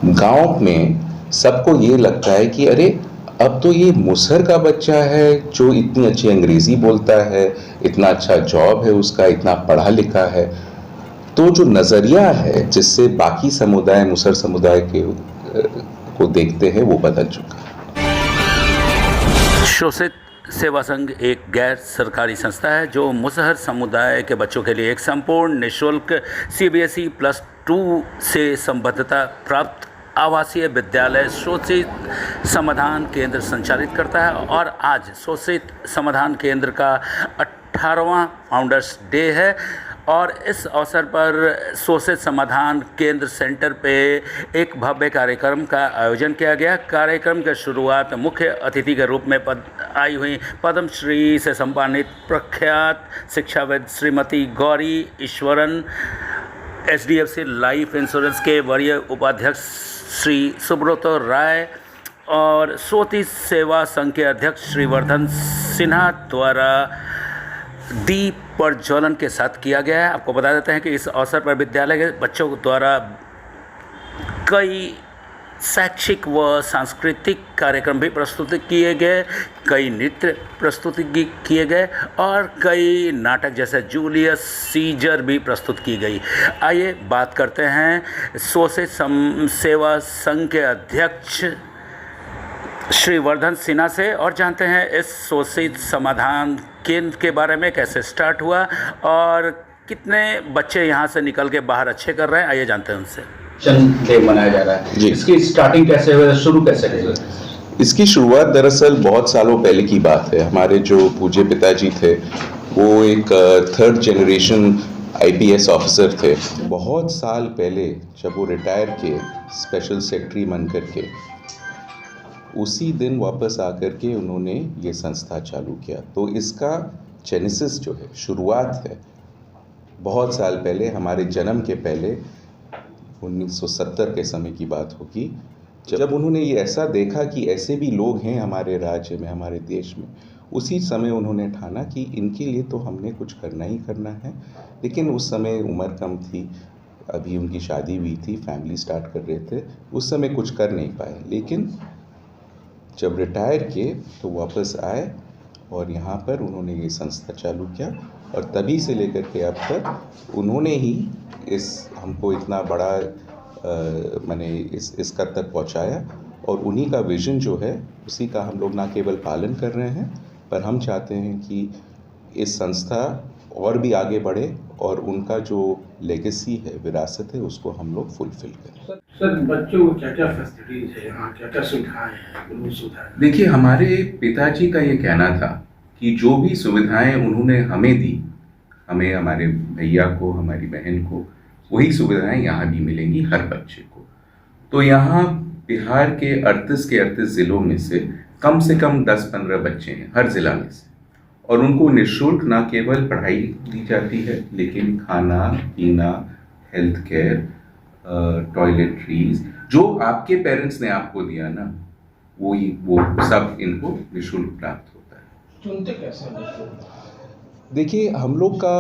गांव में सबको ये लगता है कि अरे अब तो ये मुसहर का बच्चा है जो इतनी अच्छी अंग्रेजी बोलता है, इतना अच्छा जॉब है उसका, इतना पढ़ा लिखा है। तो जो नजरिया है जिससे बाकी समुदाय मुसहर समुदाय के को देखते हैं वो बदल चुका है। शोषित सेवा संघ एक गैर सरकारी संस्था है जो मुसहर समुदाय के बच्चों के लिए एक संपूर्ण निःशुल्क CBSE +2 से संबद्धता प्राप्त आवासीय विद्यालय शोषित समाधान केंद्र संचालित करता है। और आज शोषित समाधान केंद्र का 18वां फाउंडर्स डे है और इस अवसर पर शोषित समाधान केंद्र सेंटर पे एक भव्य कार्यक्रम का आयोजन किया गया। कार्यक्रम की शुरुआत मुख्य अतिथि के रूप में आई हुई पद्मश्री से सम्मानित प्रख्यात शिक्षाविद Shrimati Gauri Eswaran, HDFC life insurance के वरीय उपाध्यक्ष श्री सुब्रत राय और शोषित सेवा संघ के अध्यक्ष श्री वर्धन सिन्हा द्वारा दीप प्रज्वलन के साथ किया गया है। आपको बता देते हैं कि इस अवसर पर विद्यालय के बच्चों द्वारा कई शैक्षिक व सांस्कृतिक कार्यक्रम भी प्रस्तुत किए गए, कई नृत्य प्रस्तुत किए गए और कई नाटक जैसे जूलियस सीजर भी प्रस्तुत की गई। आइए बात करते हैं शोषित सेवा संघ के अध्यक्ष श्री वर्धन सिन्हा से और जानते हैं इस शोषित समाधान केंद्र के बारे में, कैसे स्टार्ट हुआ और कितने बच्चे यहाँ से निकल के बाहर अच्छे कर रहे हैं। आइए जानते हैं उनसे। जन्म डे मनाया जा रहा है, इसकी स्टार्टिंग कैसे हुई, शुरू कैसे हुई? इसकी शुरुआत दरअसल बहुत सालों पहले की बात है। हमारे जो पूज्य पिताजी थे वो एक 3rd जनरेशन IPS ऑफिसर थे। बहुत साल पहले जब वो रिटायर किए स्पेशल सेक्रेटरी बन करके, उसी दिन वापस आकर के उन्होंने ये संस्था चालू किया। तो इसका जेनेसिस जो है, शुरुआत है बहुत साल पहले, हमारे जन्म के पहले 1970 के समय की बात होगी, जब उन्होंने ये ऐसा देखा कि ऐसे भी लोग हैं हमारे राज्य में, हमारे देश में। उसी समय उन्होंने ठाना कि इनके लिए तो हमने कुछ करना ही करना है। लेकिन उस समय उम्र कम थी, अभी उनकी शादी हुई थी, फैमिली स्टार्ट कर रहे थे, उस समय कुछ कर नहीं पाए। लेकिन जब रिटायर किए तो वापस आए और यहाँ पर उन्होंने ये संस्था चालू किया और तभी से लेकर के अब तक उन्होंने ही हमको इतना बड़ा माने इस कद तक पहुँचाया। और उन्हीं का विज़न जो है उसी का हम लोग ना केवल पालन कर रहे हैं, पर हम चाहते हैं कि इस संस्था और भी आगे बढ़े और उनका जो लेगेसी है, विरासत है, उसको हम लोग फुलफिल करें। सर, बच्चों को क्या क्या फैसिलिटीज है यहाँ, क्या क्या सुविधाएं हैं? देखिए, हमारे पिताजी का ये कहना था कि जो भी सुविधाएं उन्होंने हमें दी, हमें, हमारे भैया को, हमारी बहन को, वही सुविधाएं यहाँ भी मिलेंगी हर बच्चे को। तो यहाँ बिहार के 38 ज़िलों में से कम 10-15 बच्चे हैं हर ज़िला में से, और उनको निःशुल्क ना केवल पढ़ाई दी जाती है, लेकिन खाना पीना, हेल्थ केयर, टॉयलेटरीज, जो आपके पेरेंट्स ने आपको दिया ना, वो सब इनको निःशुल्क प्राप्त होता है। चुनते कैसे? देखिए, हम लोग का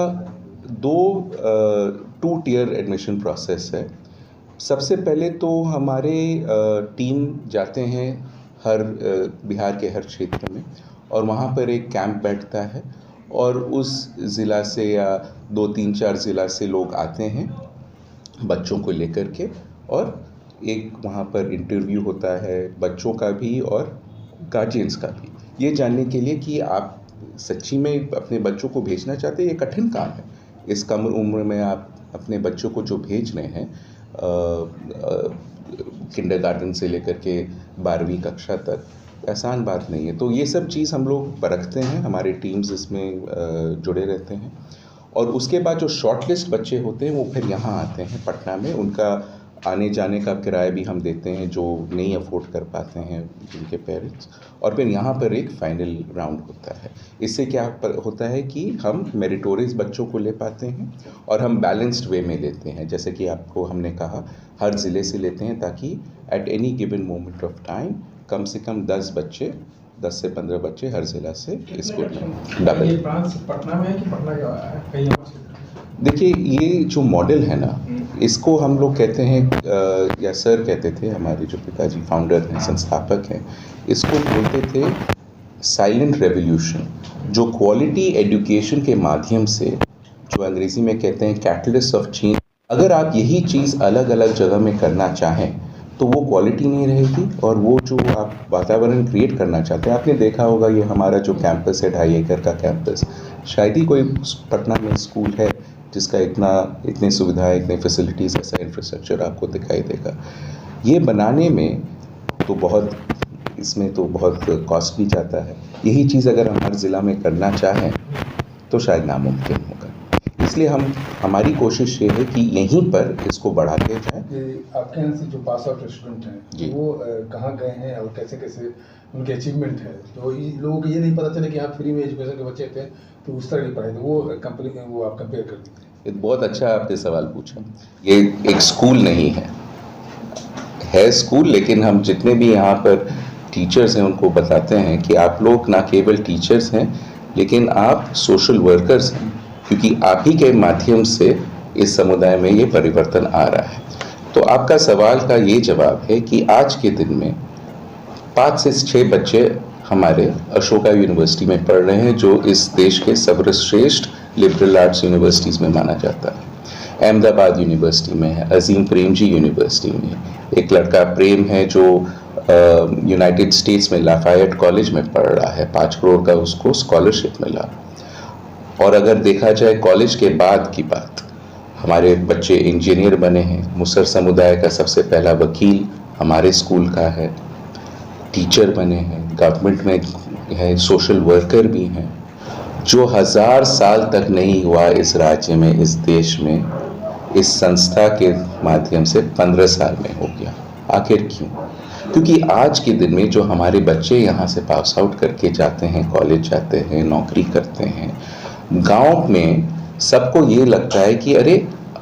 2 टियर एडमिशन प्रोसेस है। सबसे पहले तो हमारे टीम जाते हैं हर बिहार के हर क्षेत्र में और वहाँ पर एक कैंप बैठता है और उस ज़िला से या 2-3-4 ज़िला से लोग आते हैं बच्चों को लेकर के, और एक वहाँ पर इंटरव्यू होता है बच्चों का भी और गार्जियंस का भी, ये जानने के लिए कि आप सच्ची में अपने बच्चों को भेजना चाहते हैं। ये कठिन काम है, इस कम उम्र में आप अपने बच्चों को जो भेज रहे हैं किंडरगार्टन से लेकर के 12वीं कक्षा तक, आसान बात नहीं है। तो ये सब चीज़ हम लोग परखते हैं, हमारे टीम्स इसमें जुड़े रहते हैं। और उसके बाद जो शॉर्टलिस्ट बच्चे होते हैं वो फिर यहाँ आते हैं पटना में, उनका आने जाने का किराया भी हम देते हैं जो नहीं अफोर्ड कर पाते हैं जिनके पेरेंट्स, और फिर यहाँ पर एक फाइनल राउंड होता है। इससे क्या होता है कि हम मेरिटोरियस बच्चों को ले पाते हैं और हम बैलेंस्ड वे में लेते हैं, जैसे कि आपको हमने कहा हर ज़िले से लेते हैं, ताकि at any given moment of time कम से कम 10 से 15 बच्चे हर ज़िला से इसको डबल। ये ब्रांच पटना में है कि पटना का है कहीं और? देखिए, ये जो मॉडल है ना, इसको हम लोग कहते हैं या सर कहते थे, हमारे जो पिताजी फाउंडर हैं, संस्थापक हैं, इसको बोलते थे साइलेंट रेवोल्यूशन। जो क्वालिटी एजुकेशन के माध्यम से, जो अंग्रेजी में कहते हैं कैटलिस्ट ऑफ चेंज, अगर आप यही चीज़ अलग अलग जगह में करना चाहें तो वो क्वालिटी नहीं रहेगी, और वो जो आप वातावरण क्रिएट करना चाहते हैं, आपने देखा होगा ये हमारा जो कैंपस है 2.5 एकड़ का कैंपस, शायद ही कोई पटना में स्कूल है जिसका इतनी सुविधाएं, इतने फैसिलिटीज़, ऐसा इंफ्रास्ट्रक्चर आपको दिखाई देगा। ये बनाने में तो बहुत, इसमें तो बहुत कॉस्ट भी जाता है। यही चीज़ अगर हमारे ज़िला में करना चाहें तो शायद नामुमकिन होगा। इसलिए हमारी कोशिश ये है कि यहीं पर इसको बढ़ाते जाएं। आपके यहाँ से जो पास आउट स्टूडेंट जी। हैं वो कहाँ गए हैं और कैसे कैसे उनके अचीवमेंट है, तो लोगों को ये नहीं पता चला कि आप फ्री में एजुकेशन के बच्चे थे तो उस तरह नहीं पढ़ाए थे, वो कंपनी वो आप कंपेयर कर दीजिए। ये बहुत अच्छा आपने सवाल पूछा। ये एक स्कूल नहीं है स्कूल, लेकिन हम जितने भी यहाँ पर टीचर्स हैं उनको बताते हैं कि आप लोग ना केवल टीचर्स हैं, लेकिन आप सोशल वर्कर्स हैं, क्योंकि आप ही के माध्यम से इस समुदाय में ये परिवर्तन आ रहा है। तो आपका सवाल का ये जवाब है कि आज के दिन में 5 से 6 बच्चे हमारे अशोका यूनिवर्सिटी में पढ़ रहे हैं, जो इस देश के सर्वश्रेष्ठ लिबरल आर्ट्स यूनिवर्सिटीज़ में माना जाता है। अहमदाबाद यूनिवर्सिटी में है, अजीम प्रेमजी यूनिवर्सिटी में, एक लड़का प्रेम है जो यूनाइटेड स्टेट्स में लाफायट कॉलेज में पढ़ रहा है, 5 करोड़ का उसको स्कॉलरशिप मिला। और अगर देखा जाए कॉलेज के बाद की बात, हमारे बच्चे इंजीनियर बने हैं। मुसहर समुदाय का सबसे पहला वकील हमारे स्कूल का है, टीचर बने हैं, गवर्नमेंट में है, सोशल वर्कर भी हैं। जो 1000 साल तक नहीं हुआ इस राज्य में, इस देश में, इस संस्था के माध्यम से 15 साल में हो गया। आखिर क्यों? क्योंकि आज के दिन में जो हमारे बच्चे यहाँ से पास आउट करके जाते हैं, कॉलेज जाते हैं, नौकरी करते हैं, गांव में सबको ये लगता है कि अरे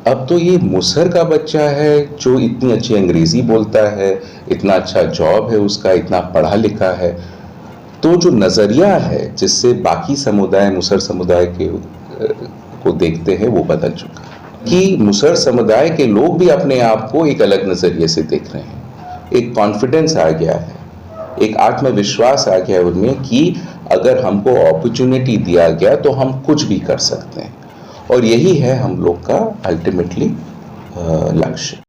अब तो ये मुसहर का बच्चा है जो इतनी अच्छी अंग्रेज़ी बोलता है, इतना अच्छा जॉब है उसका, इतना पढ़ा लिखा है। तो जो नज़रिया है जिससे बाकी समुदाय मुसहर समुदाय के को देखते हैं वो बदल चुका है, कि मुसहर समुदाय के लोग भी अपने आप को एक अलग नज़रिए से देख रहे हैं। एक कॉन्फिडेंस आ गया है, एक आत्मविश्वास आ गया है उनमें कि अगर हमको अपॉर्चुनिटी दिया गया तो हम कुछ भी कर सकते हैं। और यही है हम लोग का अल्टीमेटली लक्ष्य।